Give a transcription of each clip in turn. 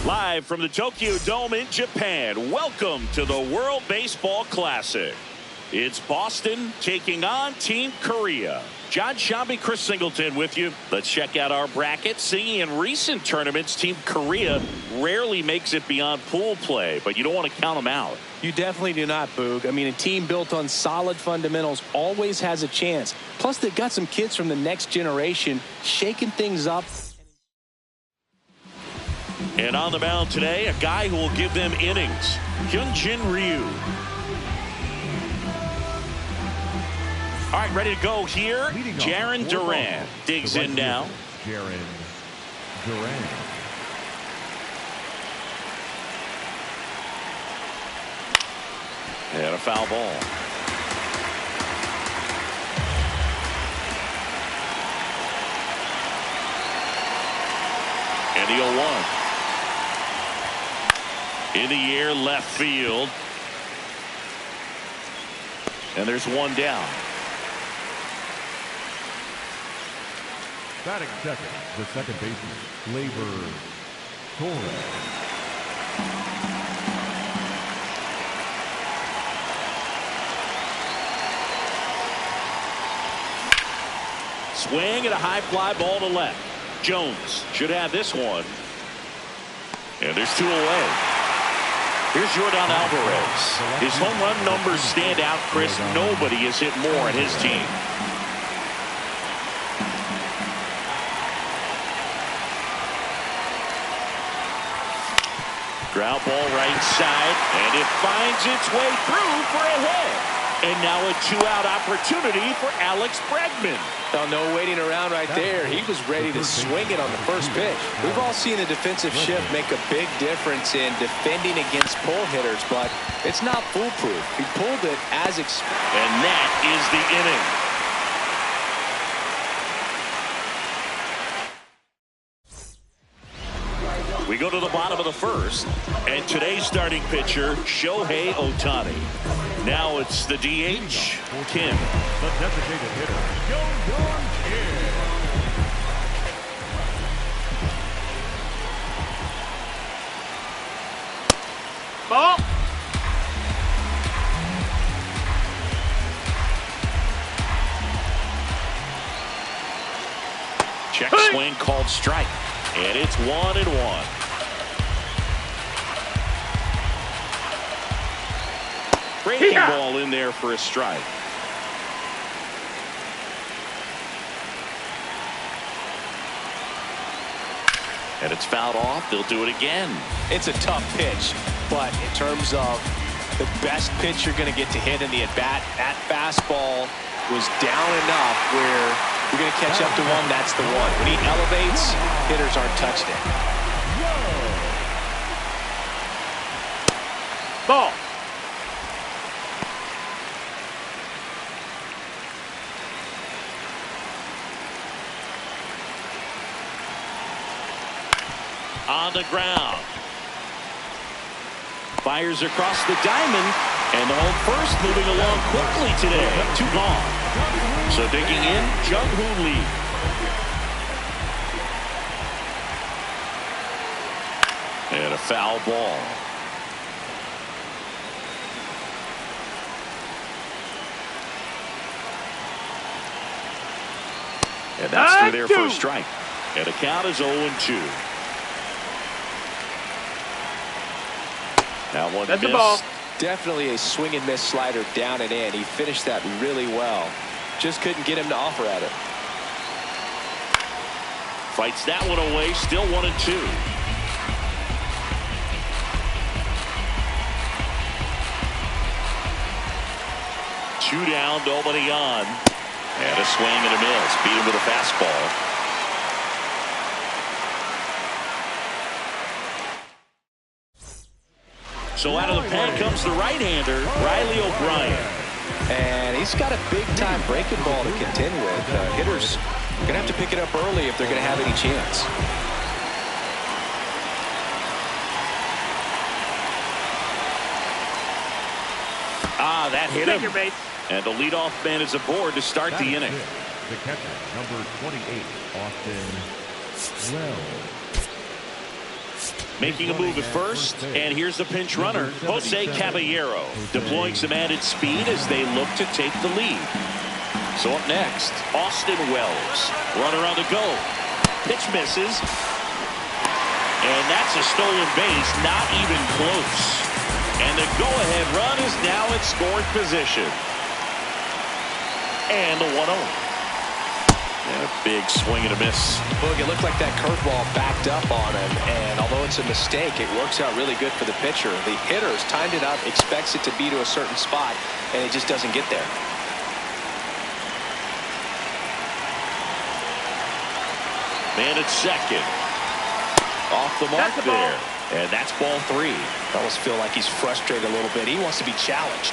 Live from the Tokyo Dome in Japan, welcome to the World Baseball Classic. It's Boston taking on Team Korea. John Shambi, Chris Singleton with you. Let's check out our bracket. Seeing in recent tournaments, Team Korea rarely makes it beyond pool play, but you don't want to count them out. You definitely do not, Boog. I mean, a team built on solid fundamentals always has a chance. Plus, they've got some kids from the next generation shaking things up. And on the mound today, a guy who will give them innings, Hyunjin Ryu. All right, ready to go here. Jarren Duran digs in now. Jarren Duran. And a foul ball. And the 0-1. In the air, left field. And there's one down. Batting second, the second baseman, Gleyber Torres. Swing and a high fly ball to left. Jones should have this one. And there's two away. Here's Jordan Alvarez. His home run numbers stand out, Chris. Nobody has hit more in his team. Ground ball right side, and it finds its way through for a hit. And now a two-out opportunity for Alex Bregman. Oh, no waiting around right there. He was ready to swing it on the first pitch. We've all seen a defensive shift make a big difference in defending against pull hitters, but it's not foolproof. He pulled it as expected. And that is the inning. We go to the bottom of the first, and today's starting pitcher, Shohei Ohtani. Now it's the DH, Kim. The designated hitter, Young Kim. Ball. Check swing called strike. And it's 1-1. Breaking ball in there for a strike. And it's fouled off. They'll do it again. It's a tough pitch, but in terms of the best pitch you're going to get to hit in the at-bat, that fastball was down enough where you're going to catch up to one. That's the one. When he elevates, hitters aren't touched it. Ball. On the ground. Fires across the diamond, and the home first moving along quickly today. 2 gone. So digging in, Jung-Hoo Lee. And a foul ball. And that's through there for a strike. And the count is 0-2. Now one That's miss. the ball. Definitely a swing and miss slider down and in. He finished that really well. Just couldn't get him to offer at it. Fights that one away. Still 1-2. Two down, nobody on. And a swing and a miss. Beat him with a fastball. So out of the pen comes the right-hander, Riley O'Brien. And he's got a big-time breaking ball to contend with. Hitters are going to have to pick it up early if they're going to have any chance. Ah, that hit him. Bait. And the leadoff man is aboard to start the inning. The catcher, number 28, Austin Wells. making a move at first, and here's the pinch runner, Jose Caballero, deploying some added speed as they look to take the lead. So up next, Austin Wells, runner on the go. Pitch misses, and that's a stolen base, not even close. And the go-ahead run is now in scoring position. And the 1-0. And a big swing and a miss. Look, it looked like that curveball backed up on him, and although it's a mistake, it works out really good for the pitcher. The hitter has timed it up, expects it to be to a certain spot, and it just doesn't get there. Man at second. Off the mark there. And that's ball 3. I almost feel like he's frustrated a little bit. He wants to be challenged.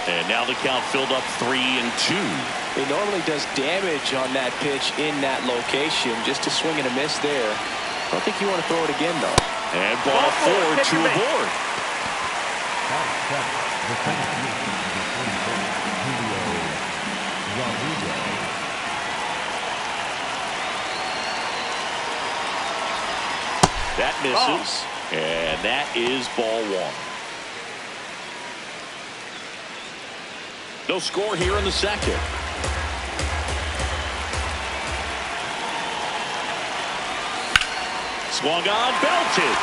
And now the count filled up 3-2. He normally does damage on that pitch in that location. Just a swing and a miss there. I don't think you want to throw it again, though. And ball 4 to aboard. That misses. And that is ball 1. No score here in the second. Swung on, belted.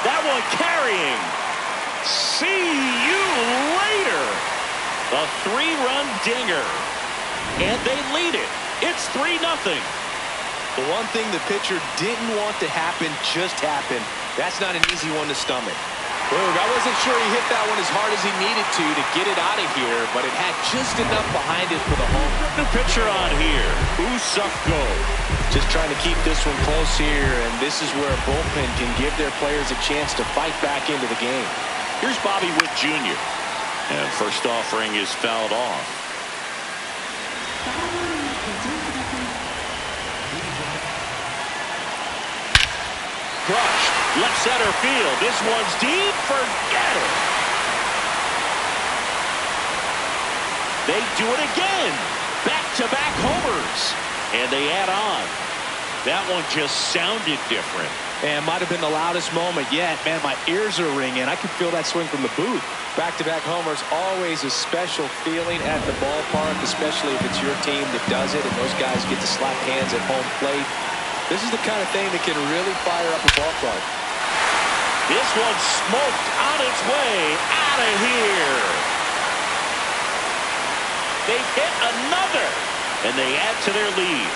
That one carrying. See you later. A 3-run dinger. And they lead it. It's 3-0. The one thing the pitcher didn't want to happen just happened. That's not an easy one to stomach. I wasn't sure he hit that one as hard as he needed to get it out of here, but it had just enough behind it for the home. New pitcher on here, Usufko. Just trying to keep this one close here, and this is where a bullpen can give their players a chance to fight back into the game. Here's Bobby Witt Jr. And first offering is fouled off. Crushed. Left center field. This one's deep. Forget it. They do it again. Back-to-back homers. And they add on. That one just sounded different. And might have been the loudest moment yet. Man, my ears are ringing. I can feel that swing from the booth. Back-to-back homers, always a special feeling at the ballpark, especially if it's your team that does it and those guys get to slap hands at home plate. This is the kind of thing that can really fire up a ballpark. This one's smoked on its way out of here. They hit another, and they add to their lead.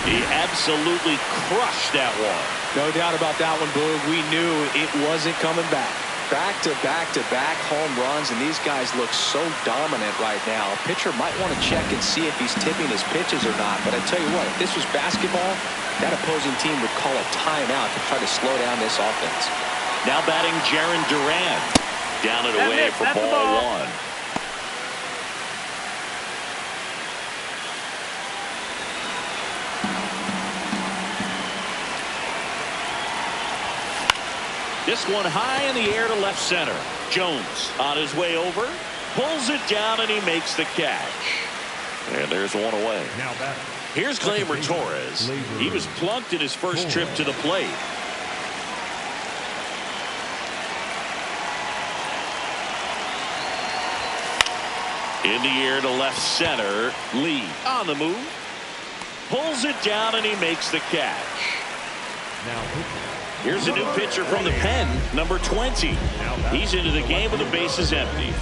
He absolutely crushed that one. No doubt about that one, Boog. We knew it wasn't coming back. Back-to-back home runs, and these guys look so dominant right now. A pitcher might want to check and see if he's tipping his pitches or not. But I tell you what, if this was basketball, that opposing team would call a timeout to try to slow down this offense. Now batting Jaron Duran. Down and away for ball 1. This one high in the air to left center. Jones on his way over. Pulls it down and he makes the catch. And there's one away. Now back. Here's Gleyber Torres. He was plunked in his first trip to the plate. In the air to left center. Lee on the move. Pulls it down and he makes the catch. Now here's a new pitcher from the pen, number 20. He's into the game with the bases empty.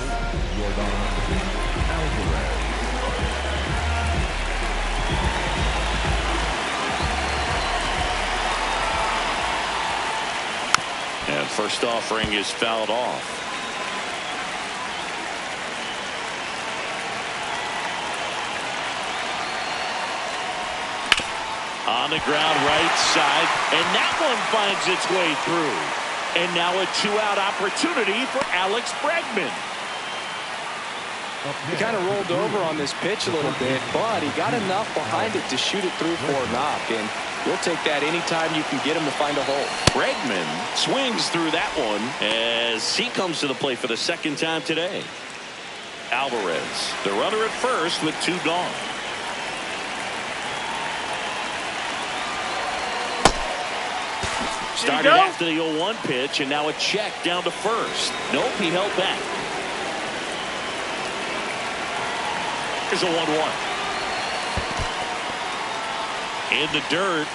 And first offering is fouled off. On the ground right side, and that one finds its way through. And now a 2-out opportunity for Alex Bregman. He kind of rolled over on this pitch a little bit, but he got enough behind it to shoot it through for a knock. And you'll take that anytime you can get him to find a hole. Bregman swings through that one as he comes to the plate for the second time today. Alvarez, the runner at first with 2 gone. Started after the 0-1 pitch, and now a check down to first. Nope, he held back. Here's a 1-1. In the dirt.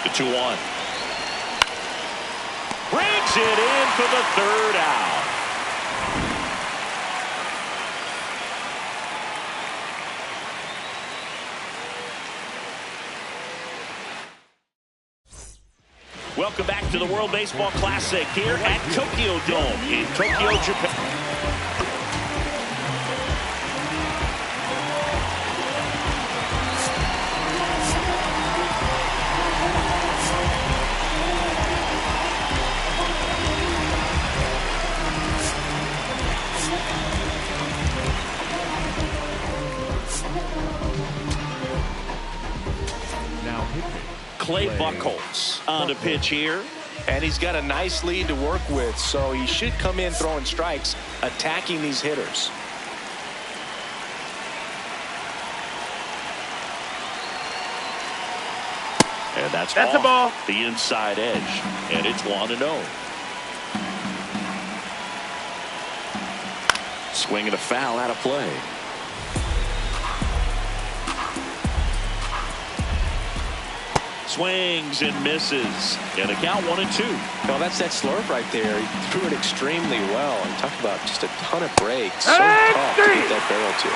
The 2-1. Brings it in for the third out. Welcome back to the World Baseball Classic here at Tokyo Dome in Tokyo, Japan. Clay Buchholz on the pitch here. And he's got a nice lead to work with, so he should come in throwing strikes, attacking these hitters. And that's a ball. The inside edge. And it's 1-0. Swing and a foul out of play. Swings and misses. And the count 1-2. Well, that's that slurve right there. He threw it extremely well. And talk about just a ton of breaks. So tough to get that barrel to.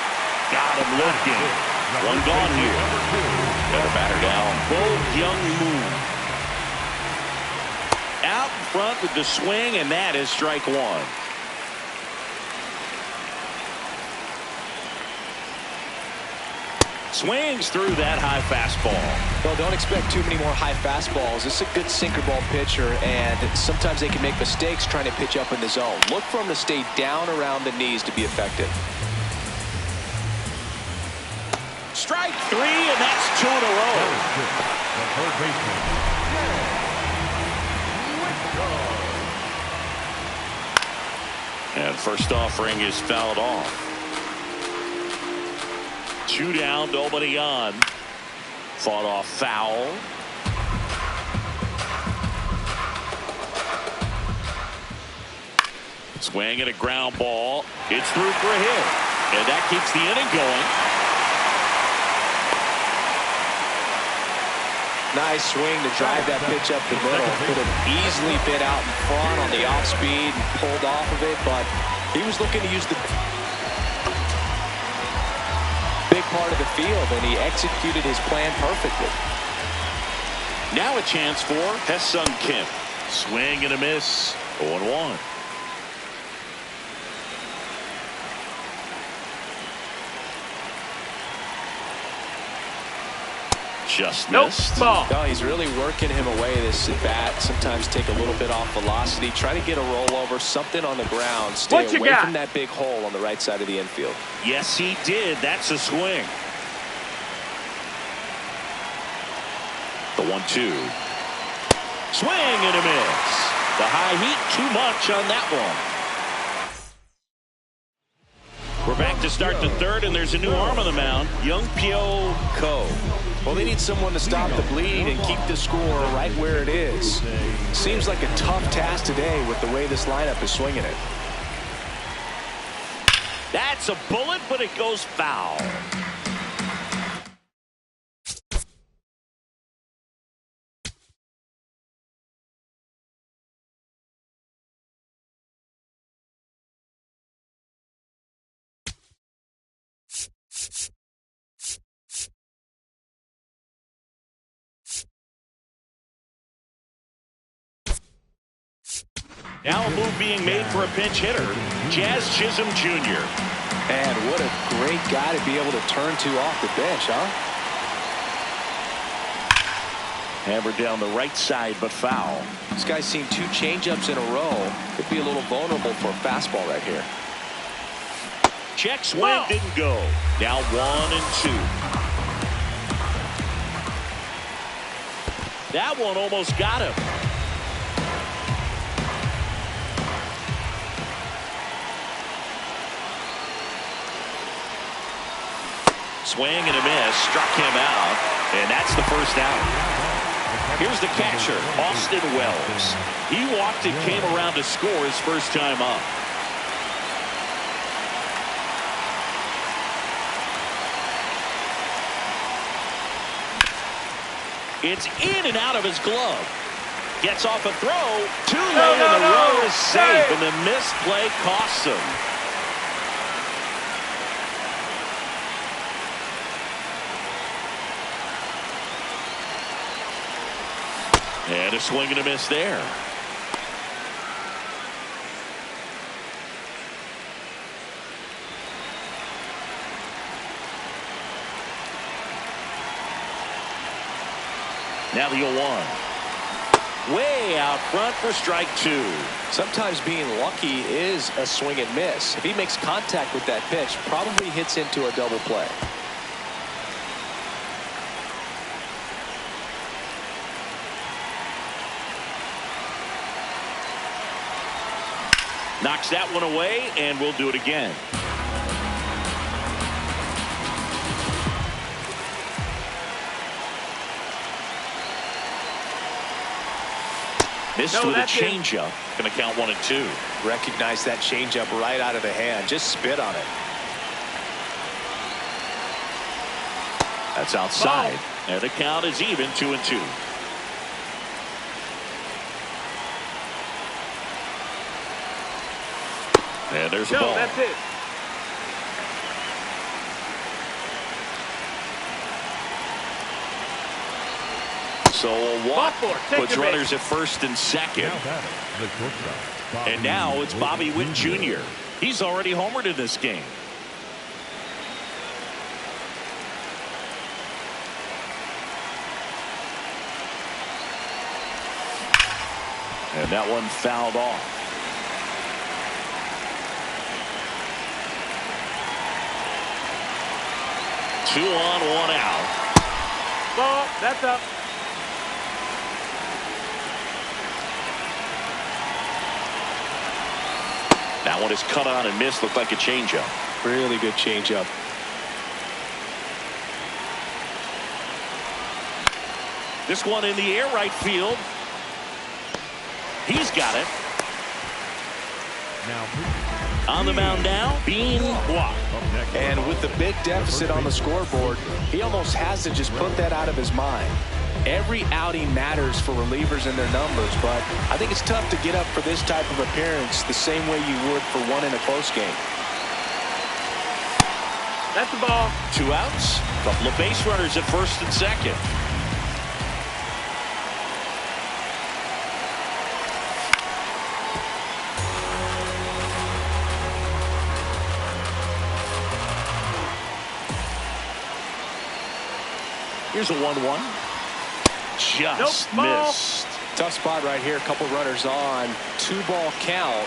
Got him looking. One gone here. Better batter down. Bo Young Moon. Out in front with the swing, and that is strike one. Swings through that high fastball. Well, don't expect too many more high fastballs. This is a good sinker ball pitcher, and sometimes they can make mistakes trying to pitch up in the zone. Look for him to stay down around the knees to be effective. Strike three, and that's 2 in a row. The third baseman. And first offering is fouled off. 2 down, nobody on. Fought off foul. Swing and a ground ball. It's through for a hit. And that keeps the inning going. Nice swing to drive that pitch up the middle. Could have easily been out in front on the off speed and pulled off of it, but he was looking to use the big part of the field, and he executed his plan perfectly. Now a chance for Hae-Sung Kim. Swing and a miss. 0-1. Just missed. Ball. No, he's really working him away this at bat. Sometimes take a little bit off velocity. Try to get a rollover, something on the ground. Stay away from that big hole on the right side of the infield. Yes, he did. That's a swing. The 1-2. Swing and a miss. The high heat, too much on that one. We're back to start the third, and there's a new arm on the mound. Young Pyo Ko. Well, they need someone to stop the bleed and keep the score right where it is. Seems like a tough task today with the way this lineup is swinging it. That's a bullet, but it goes foul. Now a move being made for a pinch hitter, Jazz Chisholm Jr. And what a great guy to be able to turn to off the bench, huh? Hammered down the right side, but foul. This guy's seen 2 changeups in a row. Could be a little vulnerable for a fastball right here. Check swing, didn't go. Now 1-2. That one almost got him. Swing and a miss, struck him out, and that's the first out. Here's the catcher, Austin Wells. He walked and came around to score his first time up. It's in and out of his glove. Gets off a throw. Too late, and the runner is safe, and the misplay costs him. And a swing and a miss there. Now the 0-1. Way out front for strike two. Sometimes being lucky is a swing and miss. If he makes contact with that pitch, probably hits into a double play. Knocks that one away, and we'll do it again. Missed with a changeup. Going to count 1-2. Recognize that changeup right out of the hand. Just spit on it. That's outside. And the count is even, 2-2. And there's the ball. That's it. So a walk puts runners at first and second. And now it's Bobby Witt Jr. He's already homered in this game. And that one fouled off. Two on, one out. Ball, that's up. That one is cut on and missed. Looked like a changeup. Really good changeup. This one in the air, right field. He's got it. On the mound now, Bean Block. And with the big deficit on the scoreboard, he almost has to just put that out of his mind. Every outing matters for relievers and their numbers, but I think it's tough to get up for this type of appearance the same way you would for one in a close game. That's the ball. 2 outs. Couple of base runners at first and second. Here's a 1-1. Just missed. Tough spot right here. A couple runners on. 2-ball count.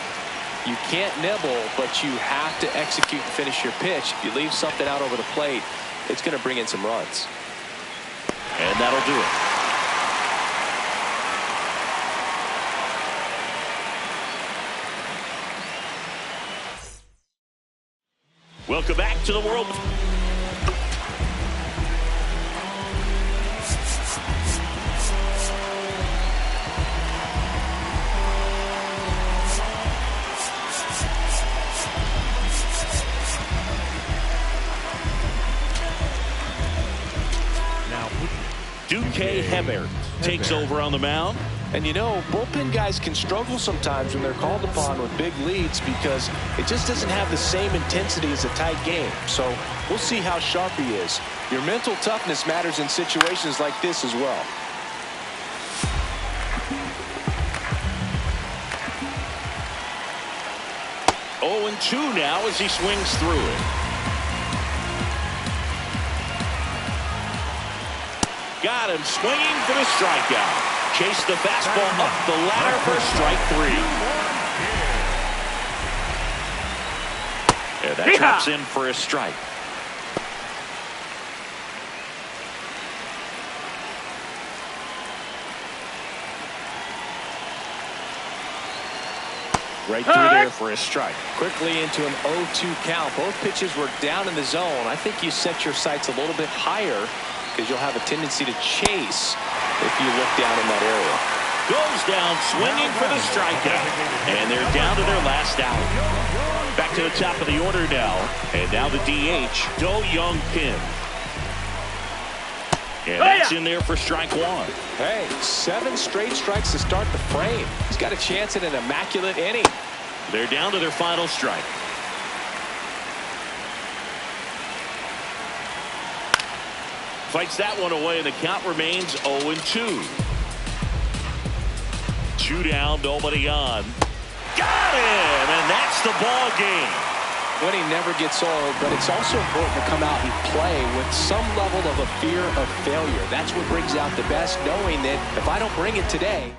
You can't nibble, but you have to execute and finish your pitch. If you leave something out over the plate, it's going to bring in some runs. And that'll do it. Welcome back to the World. Hebert takes over on the mound. And you know, bullpen guys can struggle sometimes when they're called upon with big leads because it just doesn't have the same intensity as a tight game. So we'll see how sharp he is. Your mental toughness matters in situations like this as well. Oh, and 2 now as he swings through it. Got him swinging for the strikeout. Chased the fastball up the ladder for strike 3. And that traps in for a strike. Right through there for a strike. Quickly into an 0-2 count. Both pitches were down in the zone. I think you set your sights a little bit higher because you'll have a tendency to chase if you look down in that area. Goes down swinging for the strikeout. And they're down to their last out. Back to the top of the order now. And now the DH, Do-Young Kim. And that's in there for strike one. Hey, 7 straight strikes to start the frame. He's got a chance at an immaculate inning. They're down to their final strike. Fights that one away, and the count remains 0-2. 2 down, nobody on. Got him, and that's the ball game. Winning never gets old, but it's also important to come out and play with some level of a fear of failure. That's what brings out the best, knowing that if I don't bring it today.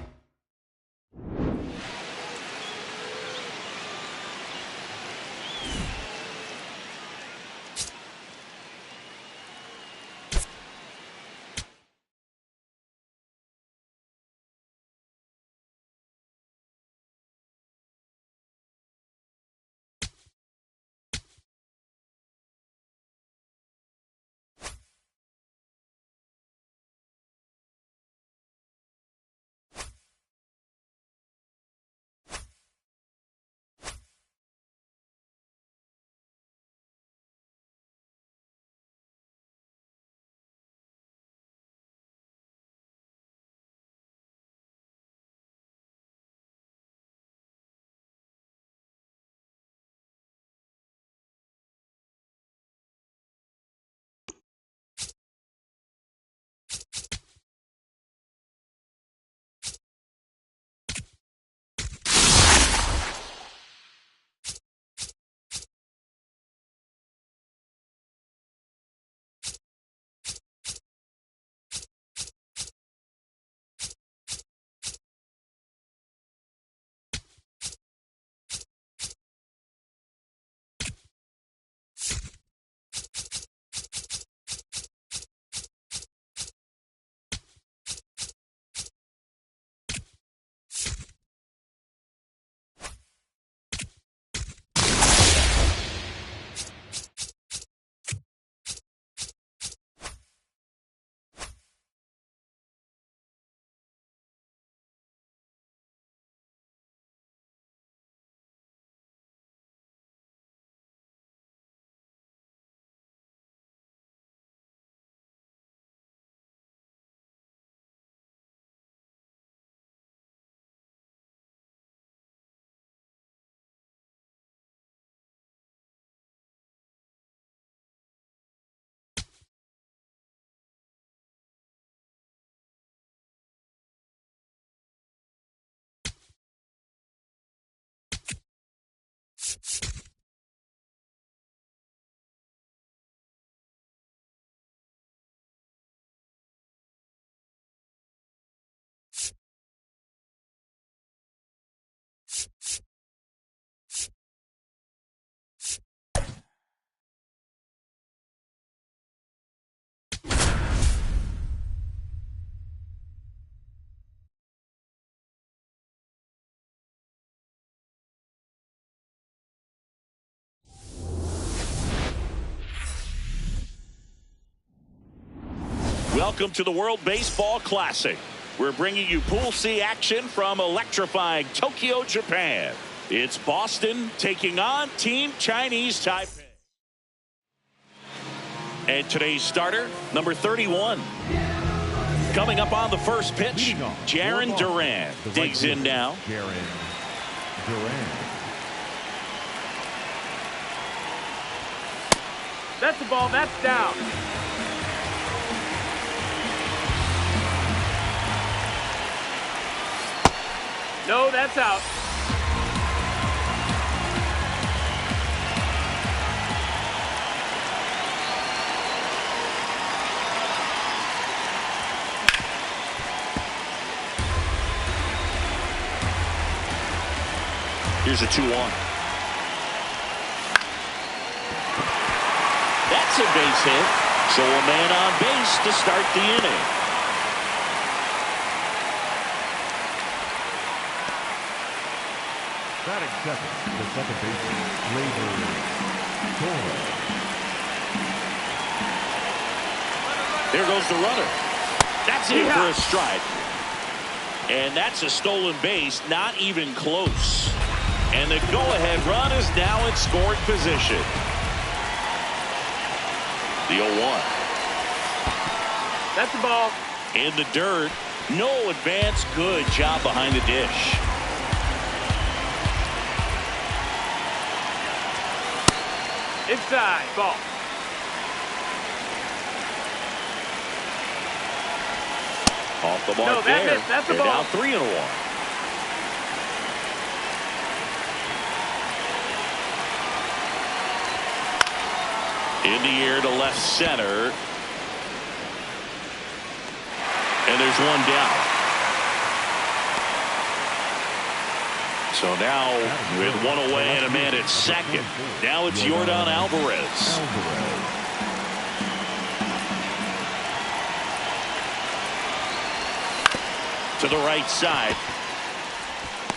Welcome to the World Baseball Classic. We're bringing you Pool C action from electrifying Tokyo, Japan. It's Boston taking on Team Chinese Taipei. And today's starter, number 31. Coming up on the first pitch, Jarren Duran digs in now. Jarren Duran. That's the ball. That's down. No, that's out. Here's a 2-1. That's a base hit. So a man on base to start the inning. Batting second, the second baseman, There goes the runner. That's in for a strike. And that's a stolen base, not even close. And the go-ahead run is now in scoring position. The 0-1. That's the ball. In the dirt. No advance. Good job behind the dish. Inside. Ball. Off the mark No, that there. missed. That's the They're ball. down 3-1. In the air to left center. And there's one down. So now with one away and a man at second. Now it's Yordan Alvarez. To the right side.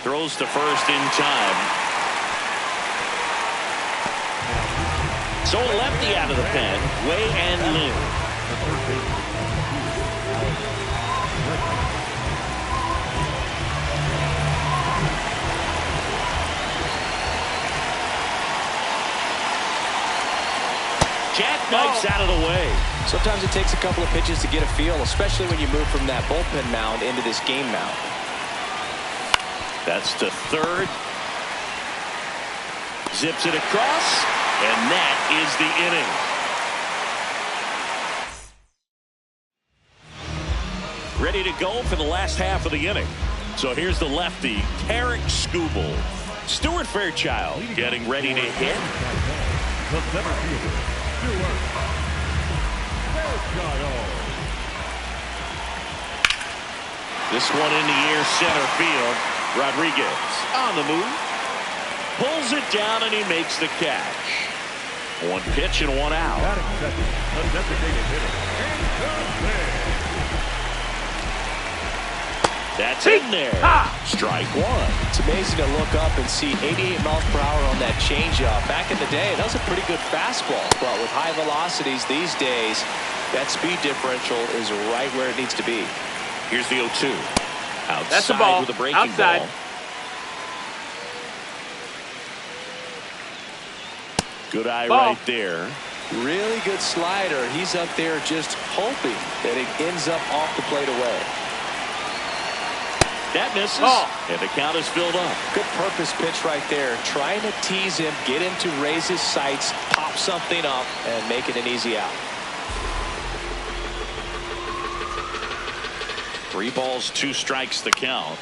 Throws to first in time. So a lefty out of the pen. Wei and Lin. Jackknifes out of the way. Sometimes it takes a couple of pitches to get a feel, especially when you move from that bullpen mound into this game mound. That's to third. Zips it across, and that is the inning. Ready to go for the last half of the inning. So here's the lefty, Tarek Skubal. Stuart Fairchild getting ready to hit. The center fielder, Stuart Fairchild. This one in the air center field. Rodriguez on the move. Pulls it down and he makes the catch. One pitch and one out. Batting second, the designated hitter, HENCHMEN. That's in there. Strike one. It's amazing to look up and see 88 miles per hour on that changeup. Back in the day, that was a pretty good fastball. But with high velocities these days, that speed differential is right where it needs to be. Here's the 0-2. Outside That's the ball. with a breaking Outside. ball. Good eye Ball. right there. Really good slider. He's up there just hoping that it ends up off the plate away. That misses. Ball. And the count is filled up. Good purpose pitch right there. Trying to tease him, get him to raise his sights, pop something up, and make it an easy out. 3 balls, 2 strikes the count.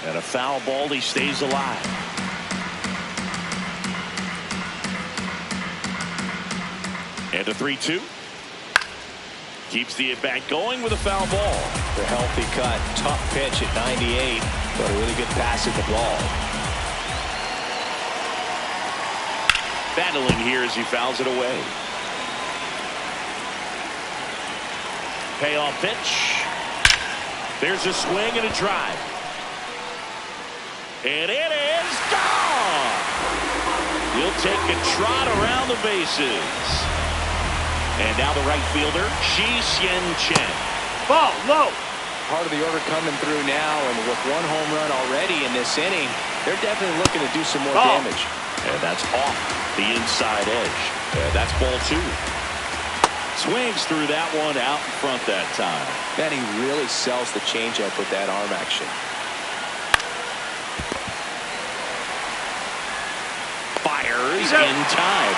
And a foul ball, he stays alive. And a 3-2. Keeps the at-bat going with a foul ball. The healthy cut. Tough pitch at 98, but a really good pass at the ball. Battling here as he fouls it away. Payoff pitch. There's a swing and a drive. And it is gone. He'll take a trot around the bases. And now the right fielder, Shi Chen. Ball low. Part of the order coming through now, and with 1 home run already in this inning, they're definitely looking to do some more Ball. damage. And that's off the inside edge. And that's ball 2. Swings through that one out in front that time. Man, he really sells the changeup with that arm action. Fires in time.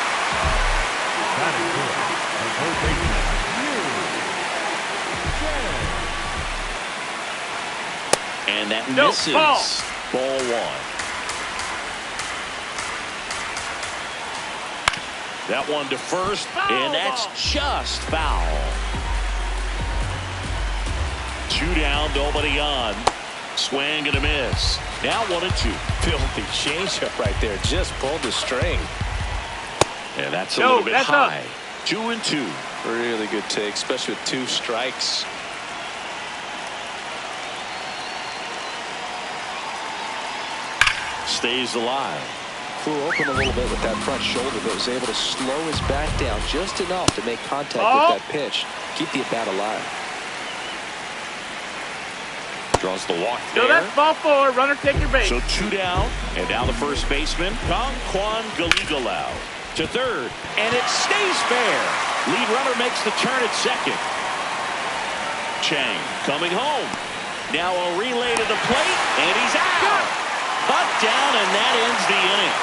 Batting fourth, the third baseman, And that No, misses. ball. Ball 1. That one to first, and that's just foul. 2 down, nobody on. Swing and a miss. Now 1-2. Filthy changeup right there. Just pulled the string. And that's a No, little bit that's high. up. 2-2. Really good take, especially with 2 strikes. stays alive. Flew open a little bit with that front shoulder, but was able to slow his back down just enough to make contact with that pitch. Keep the at-bat alive. Draws the walk there. So that's ball 4. Runner, take your base. So 2 down, and now the first baseman, Kwan Galigalau, to third, and it stays fair. Lead runner makes the turn at second. Chang coming home. Now a relay to the plate, and he's out. Cut down, and that ends the inning.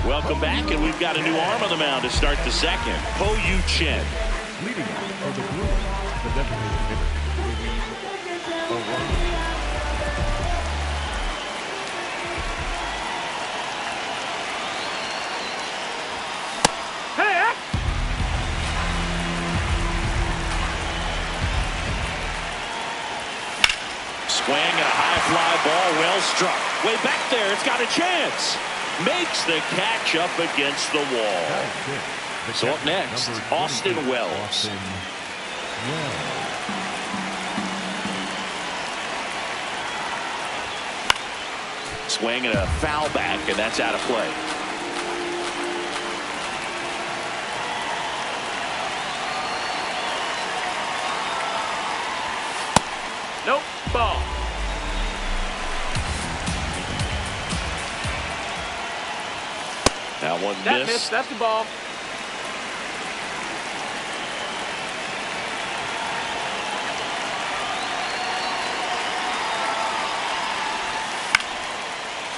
Welcome back, and we've got a new arm on the mound to start the second. Ho Yu Chen. Leading off for the Brewers, the designated hitter, O'Reilly. Hey, Swing and a high fly ball, well struck. Way back there, it's got a chance. Makes the catch up against the wall. So up next, Austin Wells. Swing and a foul back, and that's out of play. nope, ball. That one That missed. missed. That's the ball.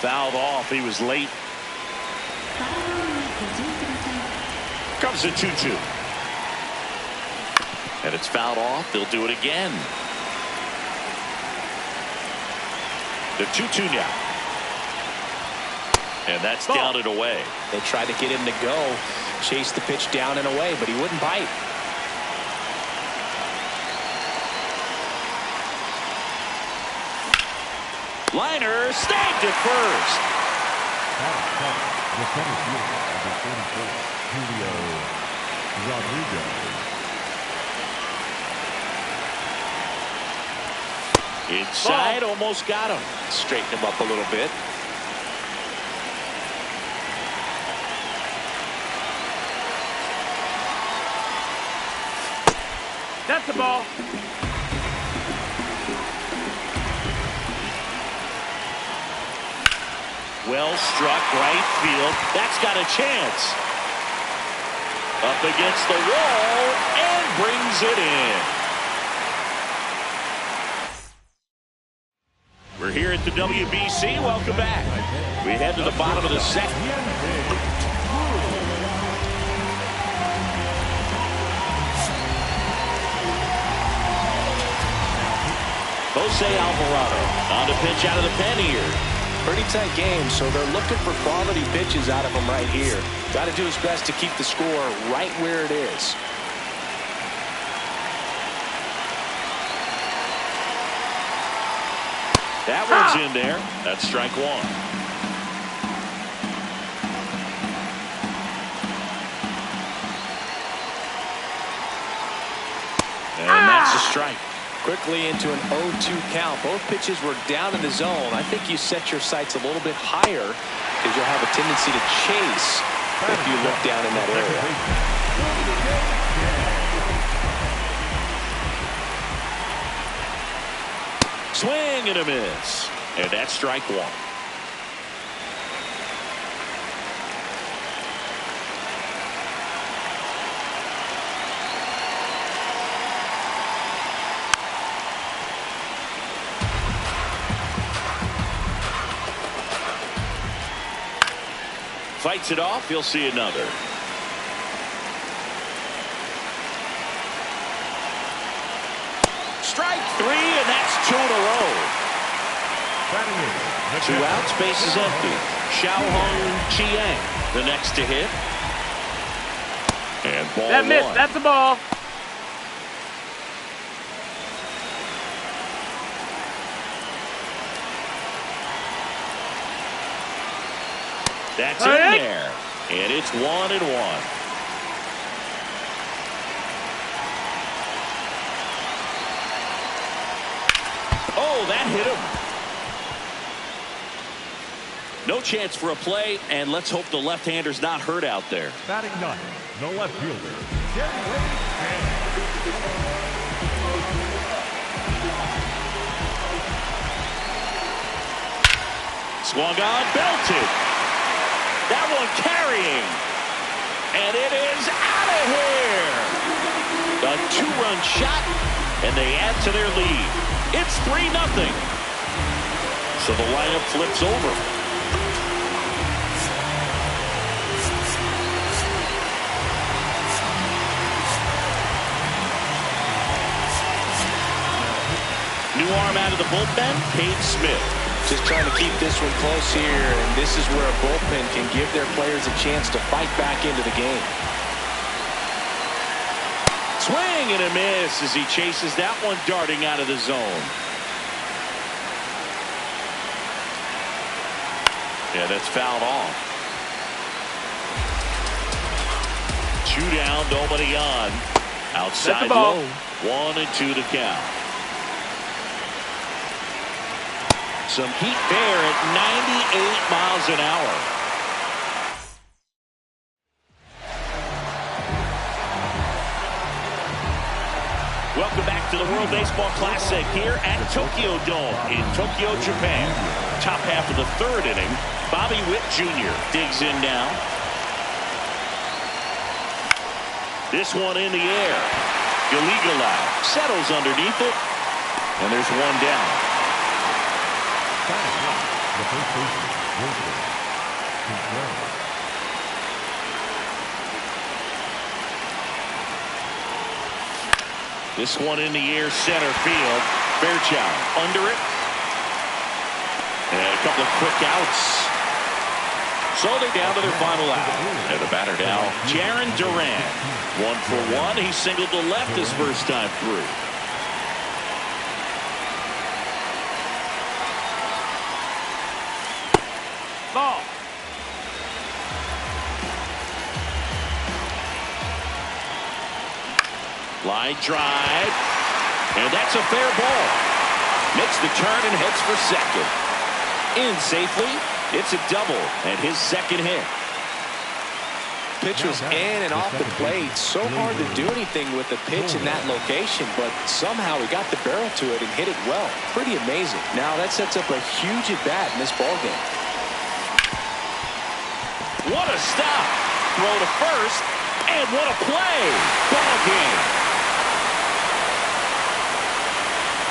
Fouled off. He was late. Comes the 2-2. And it's fouled off. They'll do it again. The 2-2 now. And that's down and away. They tried to get him to go, chase the pitch down and away, but he wouldn't bite. Liner snagged at first. The center fielder, number 44, Julio Rodriguez. Inside, almost got him. Straighten him up a little bit. That's the ball. Well struck right field. That's got a chance. Up against the wall and brings it in. We're here at the WBC. Welcome back. We head to the bottom of the second. Jose Alvarado on to pitch out of the pen here. Pretty tight game, so they're looking for quality pitches out of him right here. Got to do his best to keep the score right where it is. That one's in there. That's strike one. And that's a strike. Quickly into an 0-2 count. Both pitches were down in the zone. I think you set your sights a little bit higher because you'll have a tendency to chase if you look down in that area. Swing and a miss. And that's strike one. Fights it off. You'll see another. Strike three, and that's 2 in a row. 2 outs, base is empty. Xiaohong Chiang, the next to hit. And ball That missed. one. That's the ball. That's in there. And it's 1-1. Oh, that hit him. No chance for a play, and let's hope the left-hander's not hurt out there. Batting ninth, the left fielder, Henry. Swung on, belted. That one carrying. And it is out of here. A two-run shot, and they add to their lead. It's 3-0. So the lineup flips over. New arm out of the bullpen, Pete Smith. Just trying to keep this one close here, and this is where a bullpen can give their players a chance to fight back into the game. Swing and a miss as he chases that one darting out of the zone. Yeah, that's fouled off. 2 down, nobody on. Outside low. 1-2 to count. Some heat there at 98 miles an hour. Welcome back to the World Baseball Classic here at Tokyo Dome in Tokyo, Japan. Top half of the 3rd inning. Bobby Witt Jr. digs in now. This one in the air. Galigala settles underneath it. And there's one down. The first baseman, Wilson. This one in the air, center field. Fairchild under it. And a couple of quick outs. So they're down to their final out. And the batter now, Jaron Duran. 1 for 1. He singled to left his first time through. Ball. Line drive. And that's a fair ball. Makes the turn and heads for second. In safely. It's a double and his second hit. Pitch was in and off the plate. So hard to do anything with the pitch in that location, but somehow he got the barrel to it and hit it well. Pretty amazing. Now that sets up a huge at-bat in this ballgame. What a stop. Throw to first. And what a play. Ball game.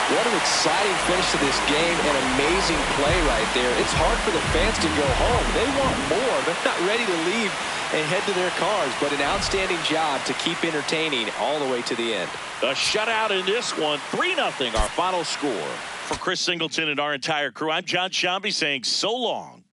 What an exciting finish to this game. An amazing play right there. It's hard for the fans to go home. They want more. They're not ready to leave and head to their cars, but an outstanding job to keep entertaining all the way to the end. A shutout in this one. 3-0 our final score. For Chris Singleton and our entire crew, I'm John Shambi saying so long.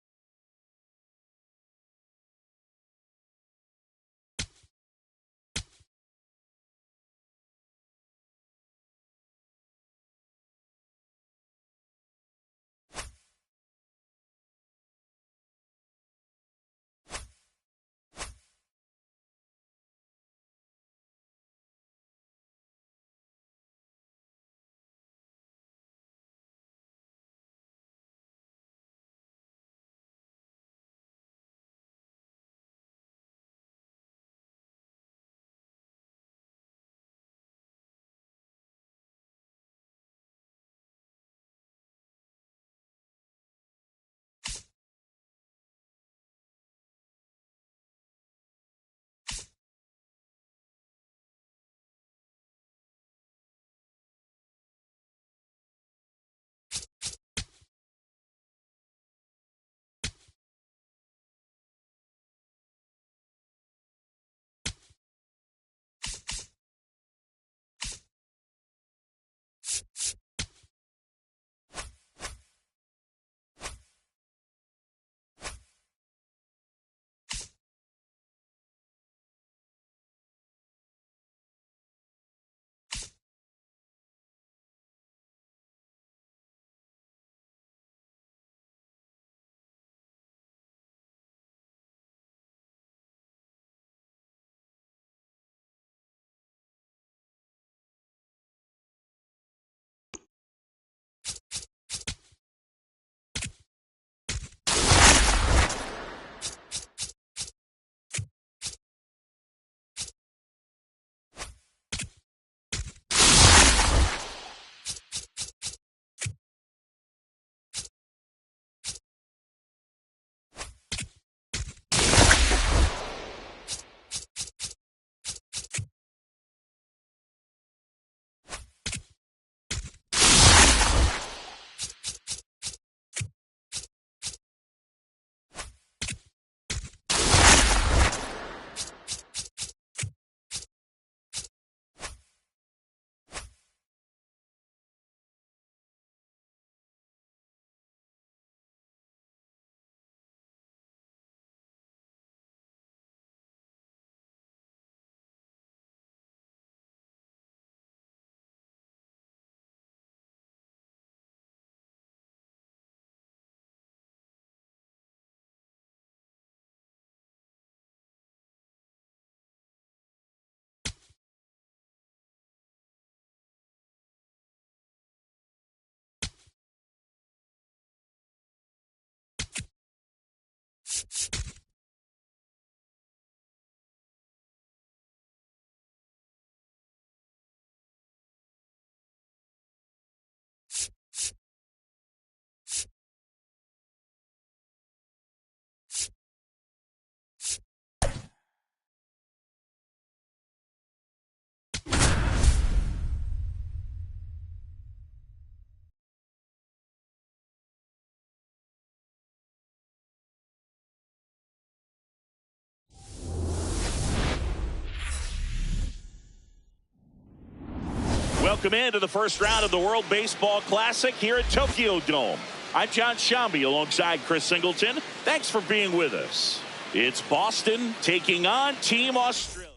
Welcome into the first round of the World Baseball Classic here at Tokyo Dome. I'm John Shambi alongside Chris Singleton. Thanks for being with us. It's Boston taking on Team Australia.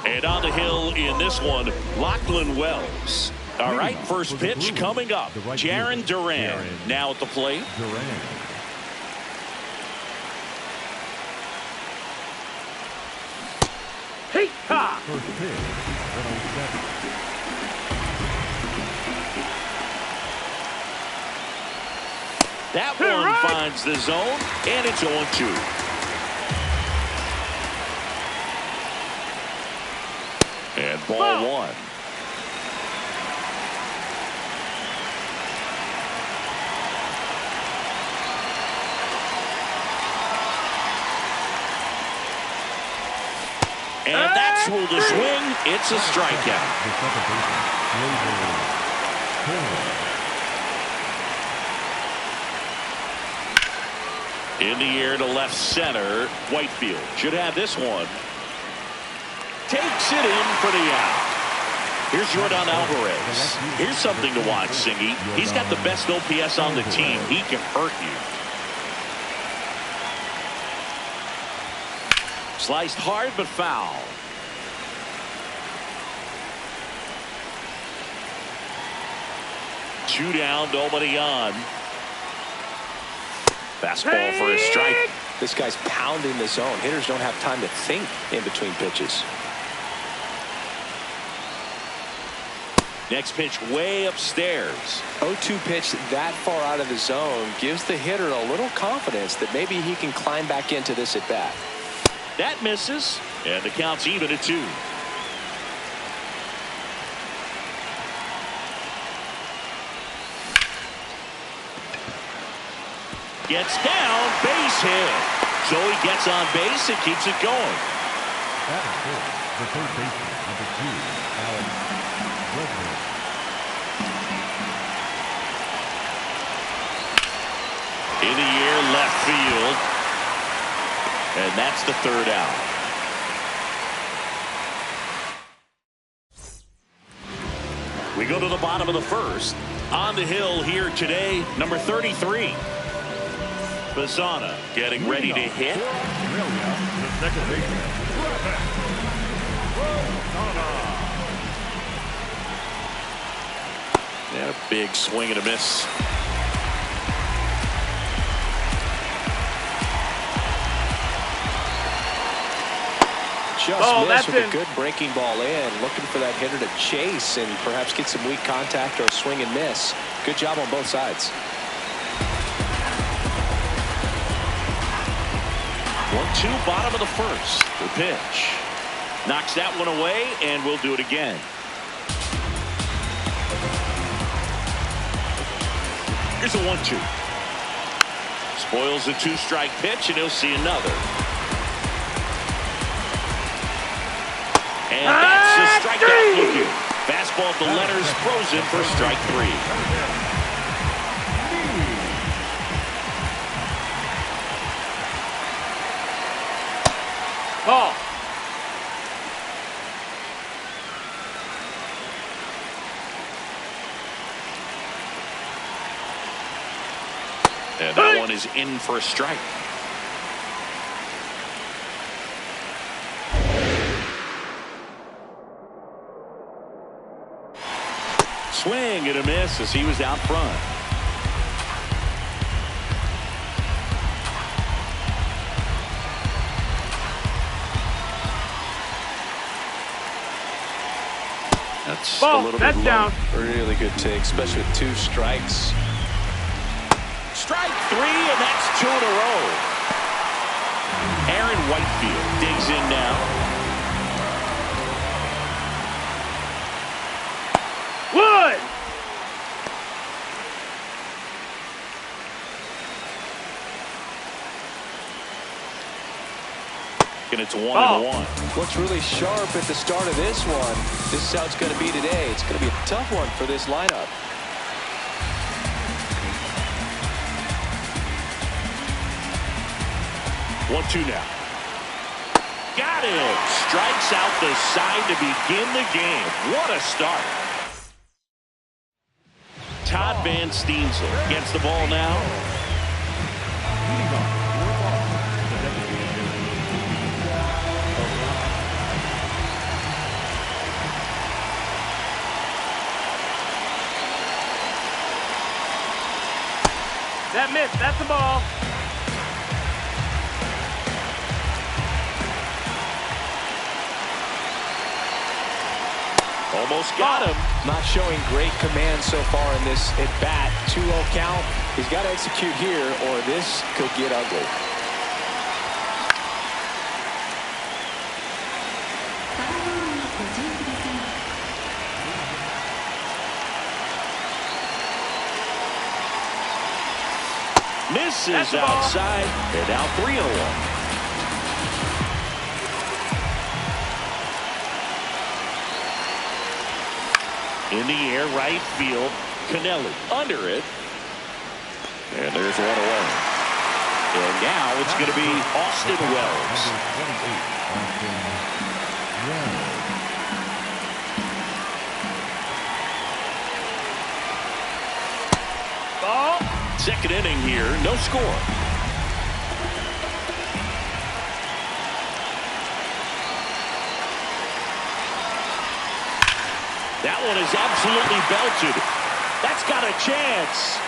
And on the hill in this one, Lachlan Wells. All right, first pitch coming up. Jarren Duran now at the plate. Hey, ha! First pitch, 107. That one finds the zone, and it's 0-2. And ball one. And that's ruled a swing. It's a strikeout. The second baseman, In the air to left center. Whitefield should have this one. Takes it in for the out. Here's Jordan Alvarez. Here's something to watch, Singy. He's got the best OPS on the team. He can hurt you. Sliced hard but foul. Two down, nobody on. Fastball for a strike. This guy's pounding the zone. Hitters don't have time to think in between pitches. Next pitch way upstairs. 0-2 pitch that far out of the zone gives the hitter a little confidence that maybe he can climb back into this at bat. That misses, and the count's even at 2. Gets down, base hit. So he gets on base and keeps it going. That is good. The third baseman, number 2, Alex Redmond. In the air, left field. And that's the third out. We go to the bottom of the first. On the hill here today, number 33. Bazzana getting ready to hit. The second baseman, And a big swing and a miss. Just missed with a good breaking ball in. Looking for that hitter to chase and perhaps get some weak contact or a swing and miss. Good job on both sides. 1-2, bottom of the first. The pitch. Knocks that one away, and we'll do it again. Here's a 1-2. Spoils a 2-strike pitch, and he'll see another. And that's a strikeout looking. Fastball at the letters, frozen for strike 3. Ball. And that one is in for a strike. Swing and a miss as he was out front. That's Ball. a little That's bit down. low. Really good take, especially with 2 strikes. Strike 3, and that's 2 in a row. Aaron Whitefield digs in now. Wood. And it's 1-1. What's really sharp at the start of this one, this is how it's going to be today. It's going to be a tough one for this lineup. One, two now. got him. Strikes out the side to begin the game. What a start. Todd Van Steensel gets the ball now. That missed. That's the ball. Almost got him. Not showing great command so far in this at bat. 2-0 count. He's got to execute here or this could get ugly. Misses outside. They're now 3-1. In the air, right field. Cannelli under it. And there's one away. And now it's going to be Austin Wells. Ball. Second inning here, no score. That one is absolutely belted. That's got a chance.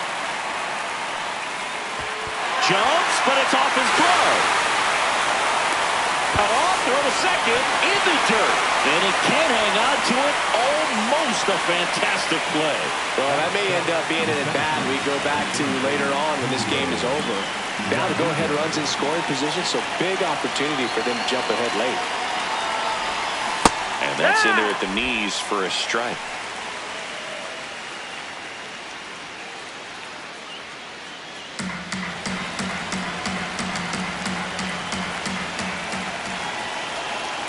Jumps, but it's off his glove. Cut off, throw to second, in the dirt. And he can't hang on to it. Almost a fantastic play. Well, that may end up being an at-bat we go back to later on when this game is over. Now the go-ahead runs in scoring position, so big opportunity for them to jump ahead late. And that's in there at the knees for a strike.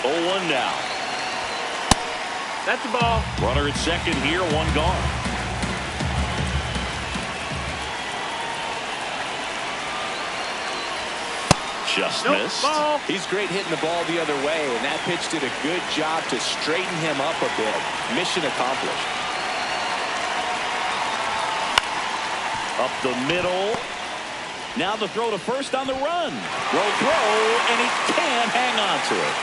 Oh, 1 now. That's the ball. Runner at second here, one gone. Just missed. Ball. He's great hitting the ball the other way, and that pitch did a good job to straighten him up a bit. Mission accomplished. Up the middle. Now the throw to first on the run. Throw, and he can't hang on to it.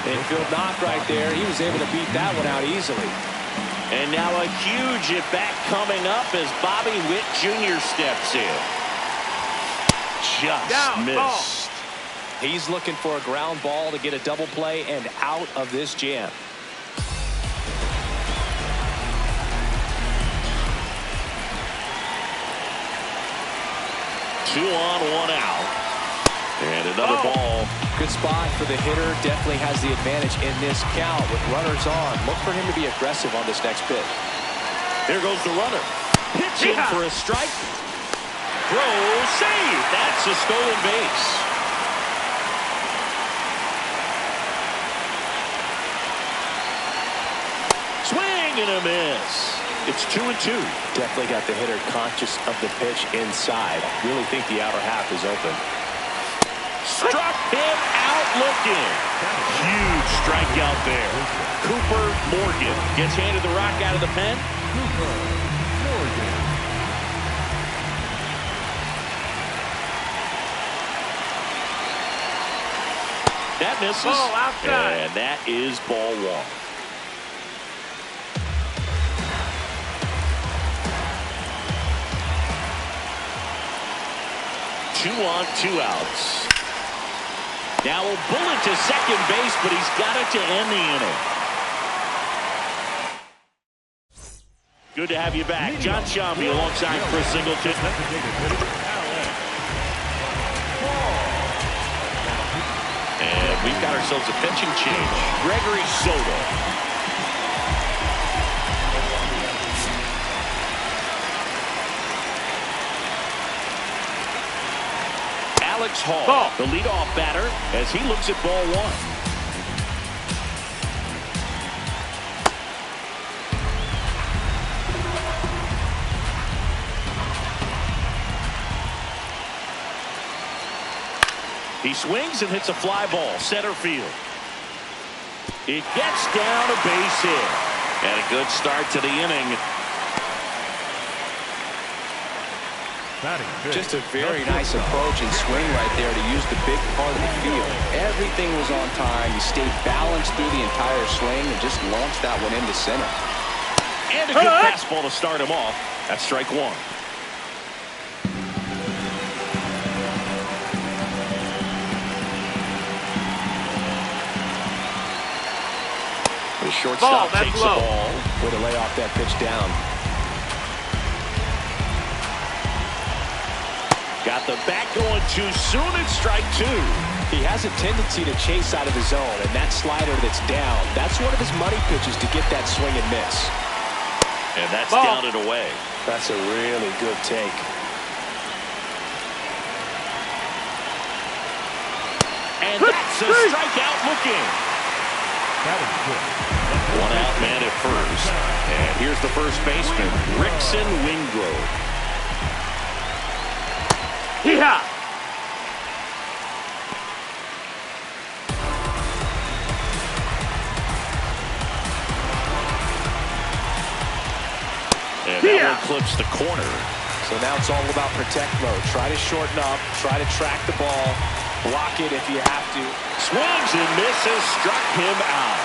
Infield knock right there. He was able to beat that one out easily. And now a huge at-bat coming up as Bobby Witt Jr. steps in. Just missed. He's looking for a ground ball to get a double play and out of this jam. Two on, one out. And another ball. Good spot for the hitter. Definitely has the advantage in this count with runners on. Look for him to be aggressive on this next pitch. There goes the runner. Pitching for a strike. Throw, save. That's a stolen base. Swing and a miss. It's 2-2. Definitely got the hitter conscious of the pitch inside. Really think the outer half is open. Struck him out looking. Huge strikeout there. Cooper Morgan gets handed the rock out of the pen. Cooper Morgan. That misses. Ball outside. And that is ball one. Two on, two outs. Now a bullet to second base, but he's got it to end the inning. Good to have you back. John Shambi alongside Chris Singleton. And we've got ourselves a pitching change. Gregory Soto. Alex Hall, the leadoff batter, as he looks at ball one. He swings and hits a fly ball, center field. It gets down, a base hit. And a good start to the inning. Just a very nice approach and swing right there to use the big part of the field. Everything was on time. He stayed balanced through the entire swing and just launched that one into center. And a good fastball to start him off. That's strike one. The shortstop takes the ball. Way to lay off that pitch down. Got the bat going too soon. It's strike two. He has a tendency to chase out of the zone, and that slider that's down, that's one of his money pitches to get that swing and miss. And that's down and away. That's a really good take. And that's a strikeout looking. That is good. One out man at first. And here's the first baseman, Rickson Wingrove. Yeehaw! And that one clips the corner. So now it's all about protect mode. Try to shorten up, try to track the ball, block it if you have to. Swings and misses, struck him out.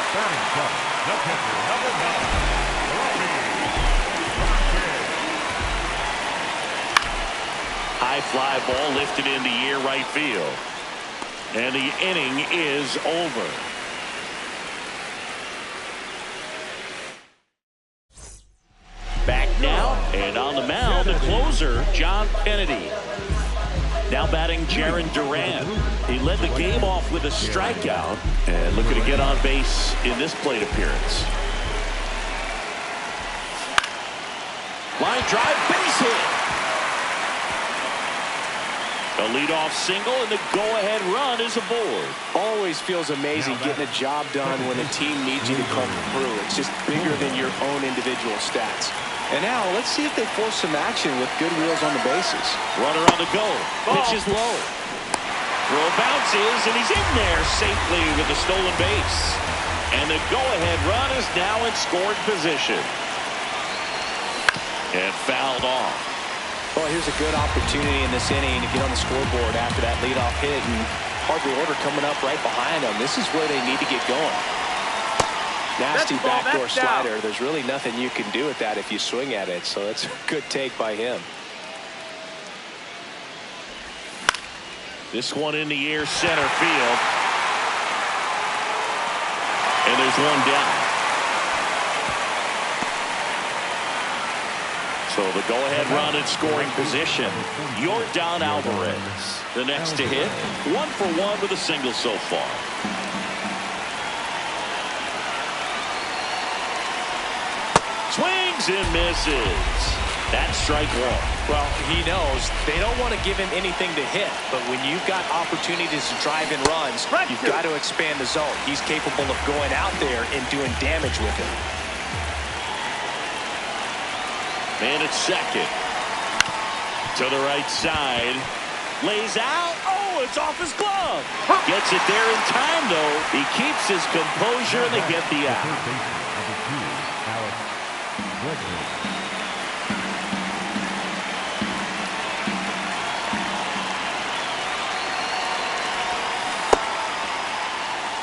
The pitcher, number 9. High fly ball lifted in the air right field. And the inning is over. Back now, and on the mound, the closer, John Kennedy. Now batting Jarren Duran. He led the game off with a strikeout and looking to get on base in this plate appearance. Line drive, base hit. A leadoff single, and the go-ahead run is aboard. Always feels amazing getting a job done when a team needs you to come through. It's just bigger than your own individual stats. And now, let's see if they force some action with good wheels on the bases. Runner on the go. Pitch is low. Throw bounces, and he's in there safely with the stolen base. And the go-ahead run is now in scoring position. And fouled off. Well, here's a good opportunity in this inning to get on the scoreboard after that leadoff hit, and hardly order coming up right behind them. This is where they need to get going. Nasty backdoor slider. There's really nothing you can do with that if you swing at it, so it's a good take by him. This one in the air, center field. And there's one down. So the go-ahead run in scoring position. Yordan Alvarez, the next to hit. 1 for 1 with a single so far. Swings and misses. That's strike one. Well, he knows they don't want to give him anything to hit, but when you've got opportunities to drive in runs, you've got to expand the zone. He's capable of going out there and doing damage with it. Man at second. To the right side. Lays out. Oh, it's off his glove. Gets it there in time, though. He keeps his composure, and they get the out.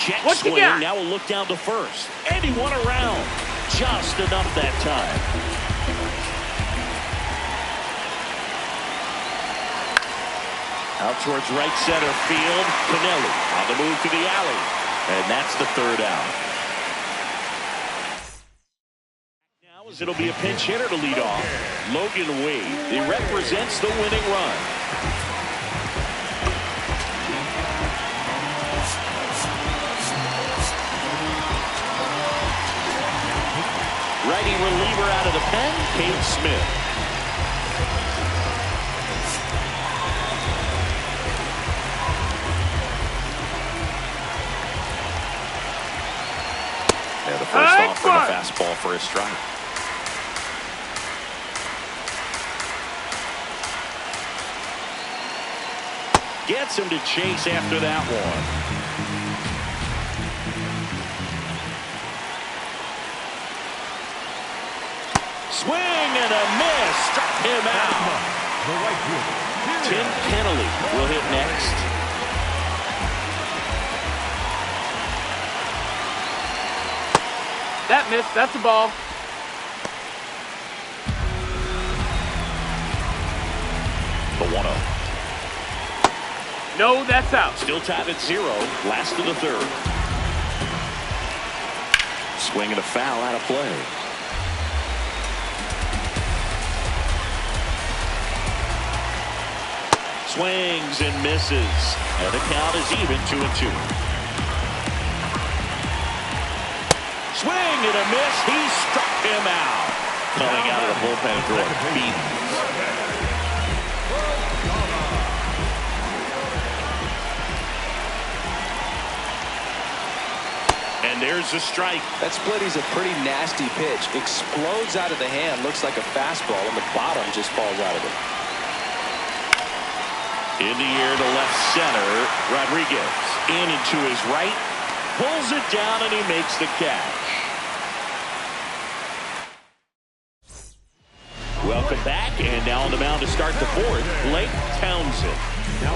Jet swing. Now we'll look down to first. And he won around. Just enough that time. Out towards right center field. Pinelli on the move to the alley. And that's the third out. Now as it'll be a pinch hitter to lead off. Logan Wade. He represents the winning run. Righty reliever out of the pen, Cade Smith. The first off for the fastball for a strike. gets him to chase after that one. Swing and a miss. Struck him out. Tim Kennelly will hit next. That missed. That's a ball. The 1-0. No, that's out. Still tied at 0. Last of the third. Swing and a foul out of play. Swings and misses. And the count is even 2-2. Swing and a miss. He struck him out. Coming out of the bullpen for a beat. And there's a strike. That splitty's a pretty nasty pitch. Explodes out of the hand. Looks like a fastball, and the bottom just falls out of it. In the air to left center. Rodriguez in and to his right. Pulls it down and he makes the catch. Welcome back, and now on the mound to start the fourth, Blake Townsend.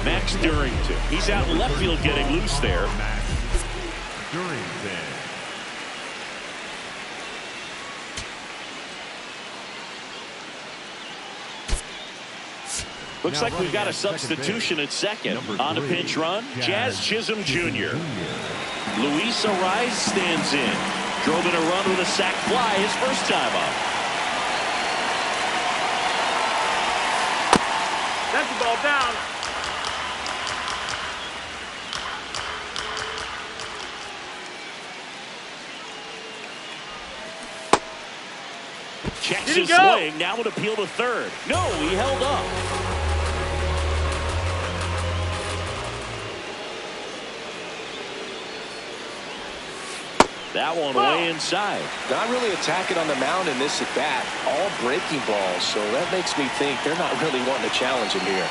Max Durrington. He's out in left field getting loose there. Looks like we've got a substitution at second. On a pinch run, Jazz Chisholm Jr. Luis Ariz stands in. Drove in a run with a sac fly his first time up. That's the ball down. Checks his swing. Now would appeal to third. No, he held up. That one way inside. Not really attacking on the mound in this at bat. All breaking balls, so that makes me think they're not really wanting to challenge him here.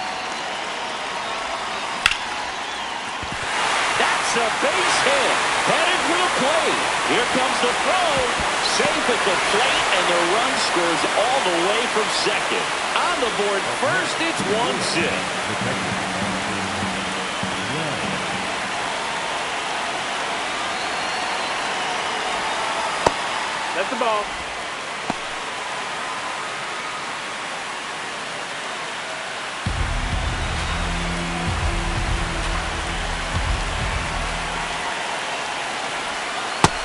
That's a base hit. Headed for the plate. Here comes the throw. Safe at the plate, and the run scores all the way from second. On the board first, it's 1-0. That's the ball.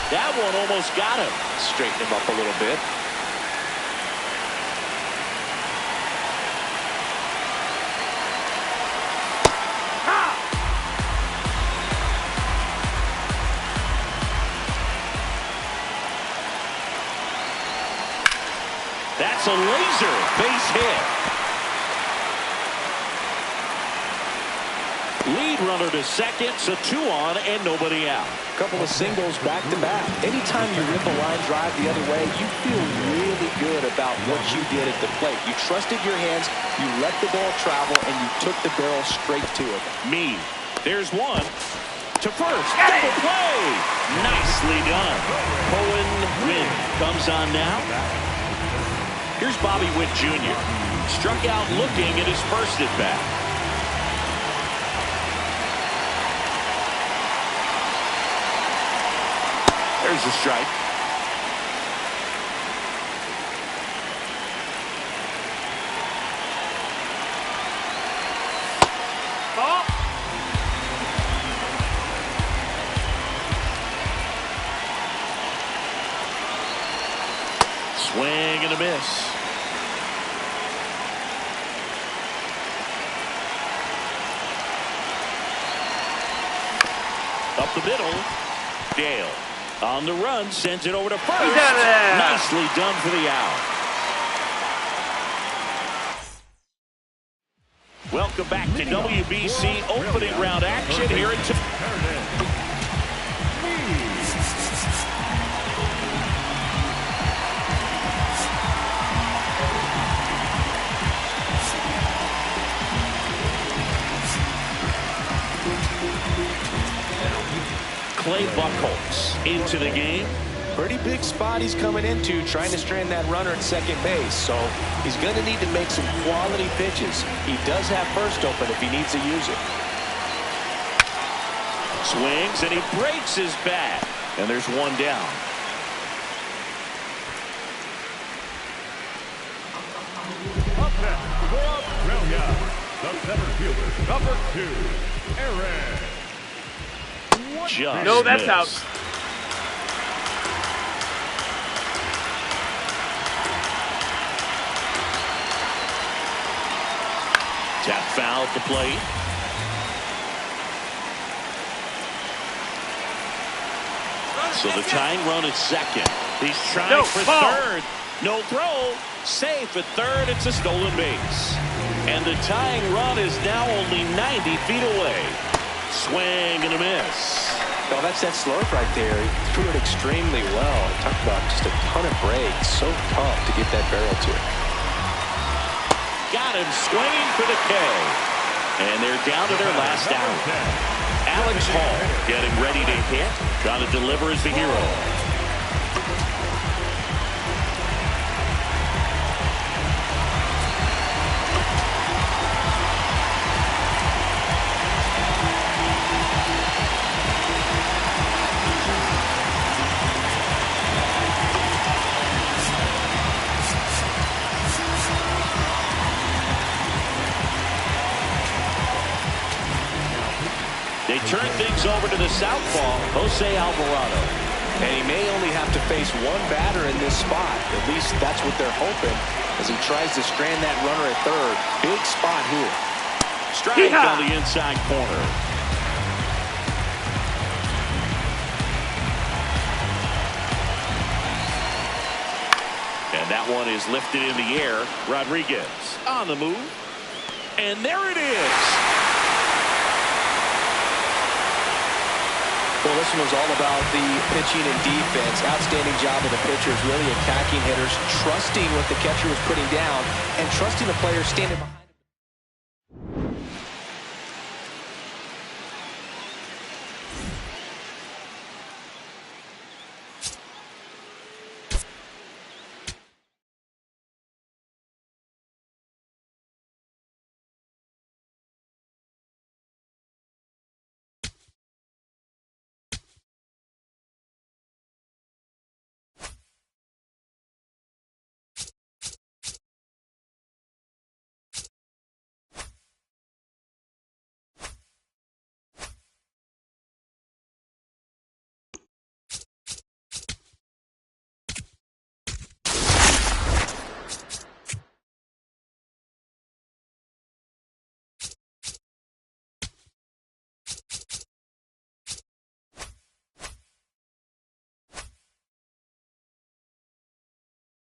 That one almost got him. Straighten him up a little bit. That's a laser base hit. Lead runner to second, so 2 on and nobody out. Couple of singles back to back. Anytime you rip a line drive the other way, you feel really good about what you did at the plate. You trusted your hands, you let the ball travel, and you took the barrel straight to it. Me. There's one. To first. Double play. Nicely done. Cohen Wynn comes on now. Here's Bobby Witt Jr. Struck out looking at his first at bat. There's a strike. Ball. Swing and a miss. Up the middle. Dale on the run, sends it over to first. He's out of there. Nicely done for the out. Welcome back to WBC opening round action here in Clay Buchholz into the game. Pretty big spot he's coming into, trying to strand that runner at second base. So he's going to need to make some quality pitches. He does have first open if he needs to use it. Swings, and he breaks his bat. And there's one down. Up next, for Australia, the center fielder, number 2, Aaron. Just No, that's missed. out. Tap foul at the plate. So the tying run at second. He's trying for third. No throw. Safe at third. It's a stolen base. And the tying run is now only 90 feet away. Swing and a miss. Well, that's that slurve right there. He threw it extremely well. Talk about just a ton of breaks. So tough to get that barrel to it. Got him swinging for the K. And they're down to their last out. Alex Hall getting ready to hit. Trying to deliver as the hero. They turn things over to the southpaw, Jose Alvarado. And he may only have to face one batter in this spot. At least that's what they're hoping as he tries to strand that runner at third. Big spot here. Strike on the inside corner. And that one is lifted in the air. Rodriguez on the move. And there it is. Well, this one was all about the pitching and defense. Outstanding job of the pitchers, really attacking hitters, trusting what the catcher was putting down, and trusting the players standing behind.